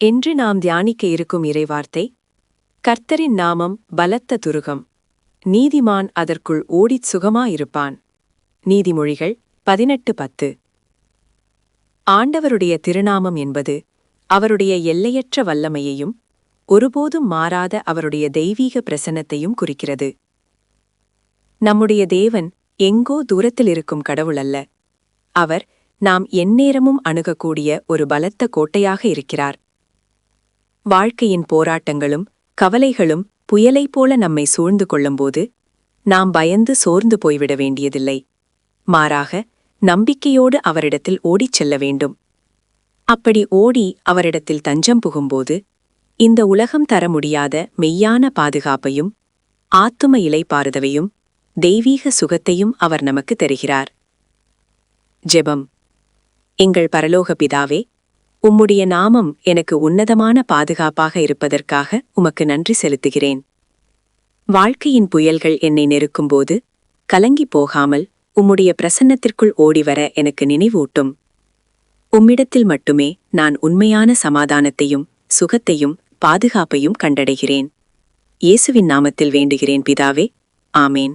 என்று நாம் தியானிக்க இருக்கும் இறைவார்த்தை, கர்த்தரின் நாமம் பலத்த துருகம், நீதிமான் அதற்குள் ஓடிச் சுகமாயிருப்பான். நீதிமொழிகள் 18:10. ஆண்டவருடைய திருநாமம் என்பது அவருடைய எல்லையற்ற வல்லமையையும் ஒருபோதும் மாறாத அவருடைய தெய்வீக பிரசன்னத்தையும் குறிக்கிறது. நம்முடைய தேவன் எங்கோ தூரத்தில் இருக்கும் கடவுள் அல்ல. அவர் நாம் எந்நேரமும் அணுகக்கூடிய ஒரு பலத்த கோட்டையாக இருக்கிறார். வாழ்க்கையின் போராட்டங்களும் கவலைகளும் புயலைப் போல நம்மை சூழ்ந்து கொள்ளும்போது நாம் பயந்து சோர்ந்து போய்விட வேண்டியதில்லை. மாறாக நம்பிக்கையோடு அவரிடத்தில் ஓடிச் செல்ல வேண்டும். அப்படி ஓடி அவரிடத்தில் தஞ்சம் புகும்போது இந்த உலகம் தர முடியாத மெய்யான பாதுகாப்பையும் ஆத்தும இளைப்பாறுதவையும் தெய்வீக சுகத்தையும் அவர் நமக்கு தருகிறார். ஜெபம். எங்கள் பரலோக பிதாவே, உம்முடைய நாமம் எனக்கு உன்னதமான பாதுகாப்பாக இருப்பதற்காக உமக்கு நன்றி செலுத்துகிறேன். வாழ்க்கையின் புயல்கள் என்னை நெருக்கும்போது கலங்கி போகாமல் உம்முடைய பிரசன்னத்திற்குள் ஓடிவர எனக்கு நினைவூட்டும். உம்மிடத்தில் மட்டுமே நான் உண்மையான சமாதானத்தையும் சுகத்தையும் பாதுகாப்பையும் கண்டடைகிறேன். இயேசுவின் நாமத்தில் வேண்டுகிறேன் பிதாவே. ஆமேன்.